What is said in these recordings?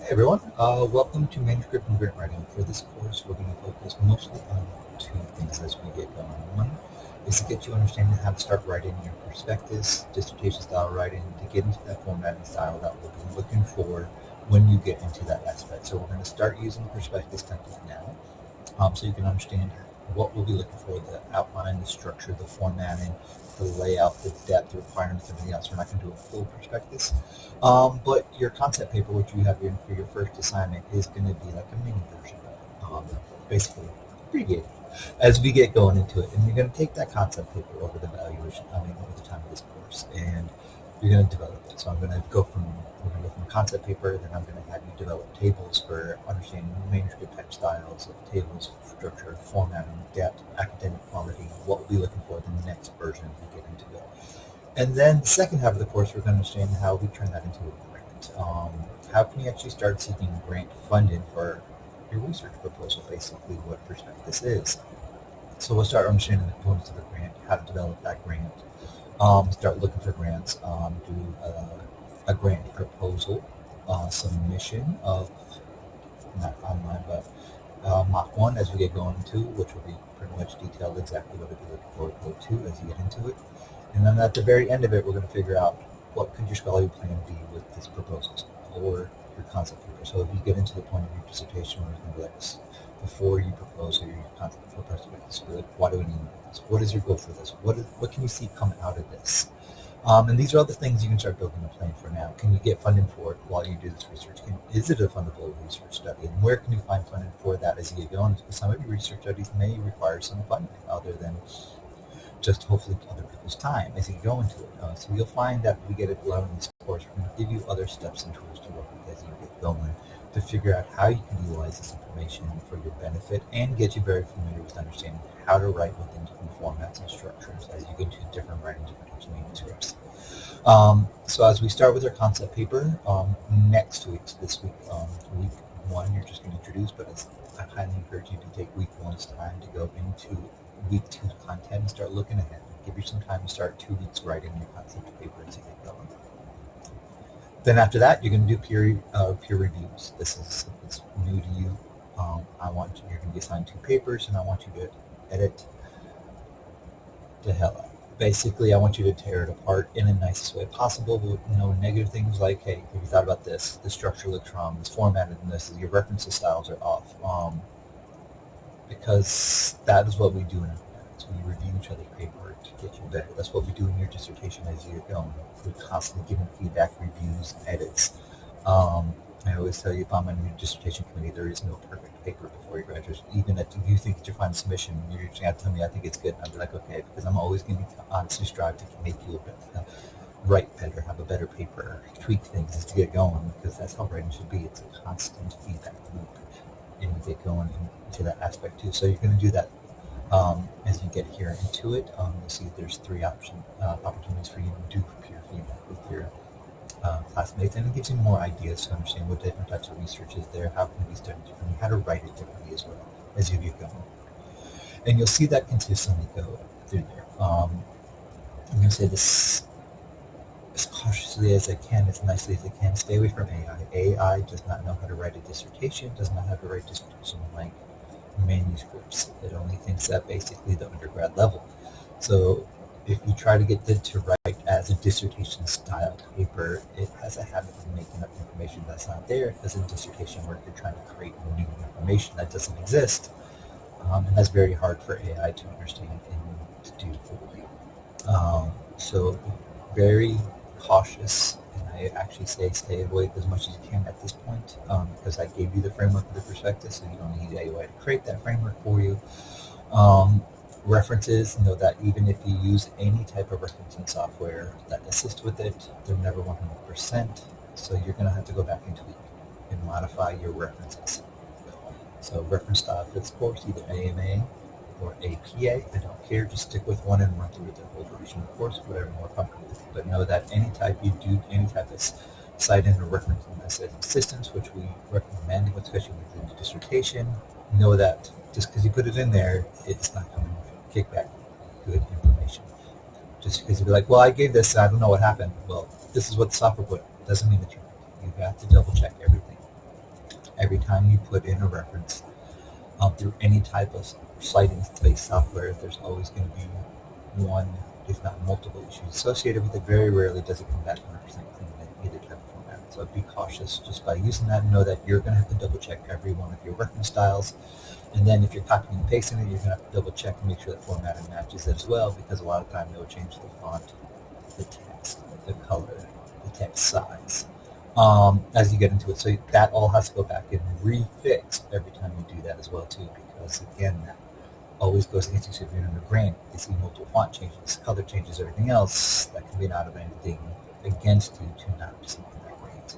Hey everyone, welcome to Manuscript and Grant Writing. For this course, we're going to focus mostly on two things as we get going. One is to get you understanding how to start writing your prospectus, dissertation style writing, to get into that formatting style that we'll be looking for when you get into that aspect. So we're going to start using the prospectus template now, so you can understand what we'll be looking for: the outline, the structure, the formatting, the layout, the depth, the requirements, everything else. We're not going to do a full prospectus, but your concept paper, which you have in for your first assignment, is going to be like a mini version of it, basically abbreviated as we get going into it. And you're going to take that concept paper over the evaluation, over the time of this course, and you're going to develop it. So we're going to go from concept paper, then I'm going to have you develop tables for understanding manuscript type styles, tables, structure, formatting, depth, academic quality, what we'll be looking for in the next version as we get into it. And then the second half of the course, we're going to understand how we turn that into a grant. How can you actually start seeking grant funding for your research proposal, basically what prospectus is. So we'll start understanding the components of a grant, how to develop that grant, start looking for grants, do a grant proposal, submission of, not online, but mock one as we get going into, which will be pretty much detailed exactly what it is looking forward to as you get into it. And then at the very end of it, we're going to figure out what could your scholarly plan be with this proposal or your concept paper. So if you get into the point of your dissertation where it's going to be like this, before you propose or your concept for prospectus, be like, why do we need this? What is your goal for this? What can you see come out of this? And these are all the things you can start building a plan for now. Can you get funding for it while you do this research? Is it a fundable research study? And where can you find funding for that as you get going? Because some of your research studies may require some funding other than just hopefully other people's time as you go into it. So you'll find that we get it learn in this course. We're going to give you other steps and tools to work with as you get going to figure out how you can utilize this information for your benefit and get you very familiar with understanding how to write within different formats and structures as you get into different writing, different types of manuscripts. So as we start with our concept paper, next week, so this week, week one, you're just going to introduce, but I highly encourage you to take week one's time to go into week two's content and start looking ahead. Give you some time to start 2 weeks writing your concept paper as you get going. Then after that, you're going to do peer reviews. This is it's new to you. You're going to be assigned 2 papers, and I want you to edit the hell out. Basically, I want you to tear it apart in the nicest way possible with no negative things like, hey, have you thought about this? The structure looks wrong. It's formatted in this. Your references styles are off. Because that is what we do in academics. We review each other's paper to get you better. That's what we do in your dissertation as you get going. We're constantly giving feedback, reviews, edits. I always tell you, if I'm on your dissertation committee, there is no perfect paper before you graduate. Even if you think it's your final submission, you're just going to tell me I think it's good. I'll be like, okay, because I'm always going to honestly strive to make you write better, have a better paper, tweak things as to get going, because that's how writing should be. It's a constant feedback loop, and you get going into that aspect too. So you're going to do that as you get here into it. You'll see there's 3 opportunities for you to do peer feedback with your classmates, and it gives you more ideas to understand what different types of research is there, how can it be studied differently, how to write it differently as well as you get going. And you'll see that consistently go through there. I'm going to say this as cautiously as I can, as nicely as I can. Stay away from AI. AI does not know how to write a dissertation, does not have to write dissertation like manuscripts. It only thinks at basically the undergrad level. So if you try to get it to write as a dissertation style paper, it has a habit of making up information that's not there. Because in dissertation work, you're trying to create new information that doesn't exist. And that's very hard for AI to understand and to do for you. So very cautious, and I actually say stay away as much as you can at this point, because I gave you the framework of the prospectus, so you don't need AI to create that framework for you. References, know that even if you use any type of referencing software that assists with it, they're never 100%. So you're going to have to go back and tweak and modify your references. So reference style for this course, either AMA or APA, I don't care, just stick with one and run through the whole version of the course, whatever you're more comfortable with. But know that any type you do, any type of citing or referencing as assistance, which we recommend, especially within the dissertation, know that just because you put it in there, it's not coming kick back good information. Just because you'd be like, well, I gave this, I don't know what happened. Well, this is what the software put. Doesn't mean that you're right. You have to double check everything. Every time you put in a reference through any type of citing-based software, there's always going to be one, if not multiple issues associated with it. Very rarely does it come back 100% clean in either type of format. So be cautious just by using that, and know that you're going to have to double check every one of your reference styles. And then if you're copying and pasting it, you're going to have to double check and make sure that formatting matches it as well, because a lot of time they'll change the font, the text, the color, the text size as you get into it. So that all has to go back and refix every time you do that as well too, because again, that always goes against you. So if you're in a grant, you see multiple font changes, color changes, everything else, that can be an automatic thing against you to not do something that great.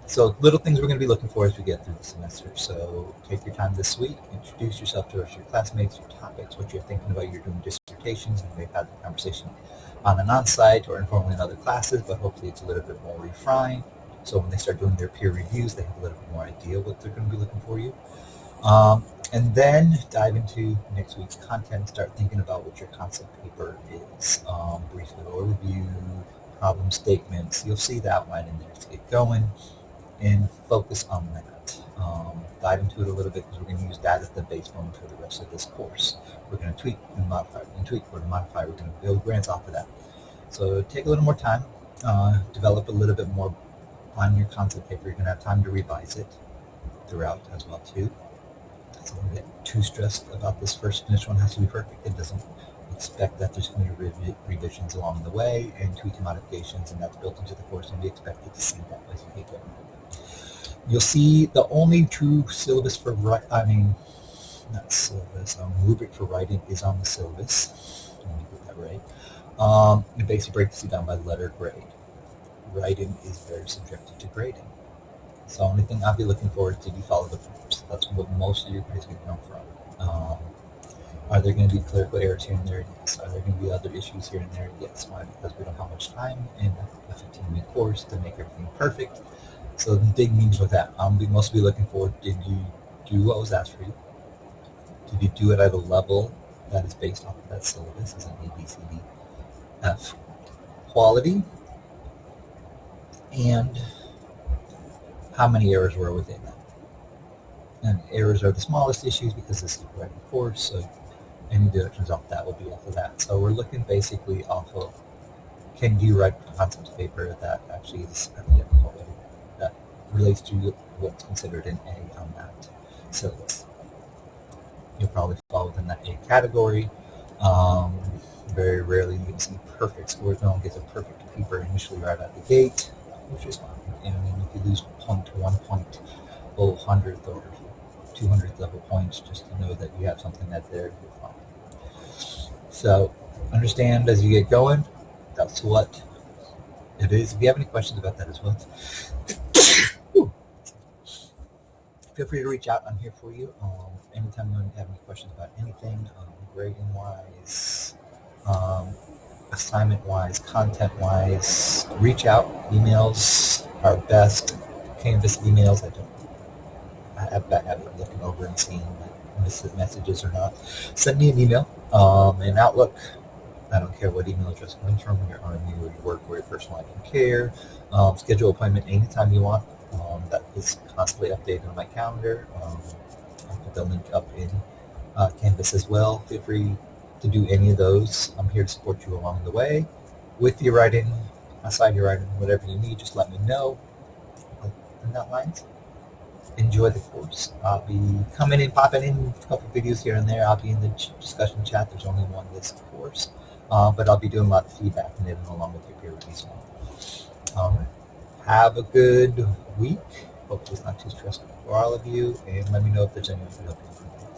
So little things we're going to be looking for as we get through the semester. So take your time this week, introduce yourself to your classmates, your topics, what you're thinking about. You're doing dissertations, and we've had the conversation on and on-site or informally in other classes, but hopefully it's a little bit more refined. So when they start doing their peer reviews, they have a little bit more idea what they're going to be looking for you. And then dive into next week's content, start thinking about what your concept paper is. Brief little overview, problem statements. You'll see the outline in there to get going and focus on that. Dive into it a little bit, because we're going to use that as the baseline for the rest of this course. We're going to tweak and modify. We're going to tweak, we're going to modify, we're going to build grants off of that. So take a little more time, develop a little bit more on your concept paper. You're going to have time to revise it throughout as well too. So don't get too stressed about this first finished one. Has to be perfect. It doesn't expect that there's going to be revisions along the way and tweaking modifications, and that's built into the course, and we expect it to see that as you get going. You'll see the only true syllabus for rubric for writing is on the syllabus. Let me get that right. It basically breaks it down by letter grade. Writing is very subjective to grading. So the only thing I'll be looking for is, did you follow the forms? That's what most of your grades can come from. Are there going to be clerical errors here and there? Yes. Are there going to be other issues here and there? Yes. Why? Because we don't have much time in a 15-week course to make everything perfect. So the big news with that, I'll be mostly looking for, did you do what was asked for you? Did you do it at a level that is based off of that syllabus, as an A, B, C, D, F quality? And how many errors were within that? And errors are the smallest issues because this is a writing course, so any deductions off that will be off of that. So we're looking basically off of, can you write a concept paper that actually is at the difficult level, that relates to what's considered an A on that syllabus. You'll probably fall within that A category. Very rarely you can see perfect scores. No one gets a perfect paper initially right out the gate, which is fine. And if you lose 1.00 or 200th level points, just to know that you have something that's there, you're fine. So understand as you get going, that's what it is. If you have any questions about that as well, feel free to reach out. I'm here for you. Anytime you have any questions about anything, grading wise, assignment wise, content wise, reach out. Emails are best. Canvas emails, I have that habit of looking over and seeing messages or not. Send me an email, an Outlook. I don't care what email address it comes from, your RMU or your work or your personal, I don't care. Schedule an appointment anytime you want. That is constantly updated on my calendar. I'll put the link up in Canvas as well. Feel free to do any of those. I'm here to support you along the way with your writing, aside your writing, whatever you need, just let me know. In that lines, enjoy the course. I'll be coming in, popping in a couple videos here and there. I'll be in the discussion chat. There's only one this course, but I'll be doing a lot of feedback and editing along with your peer reviews. Have a good week. Hopefully it's not too stressful for all of you, and let me know if there's anything I can help you.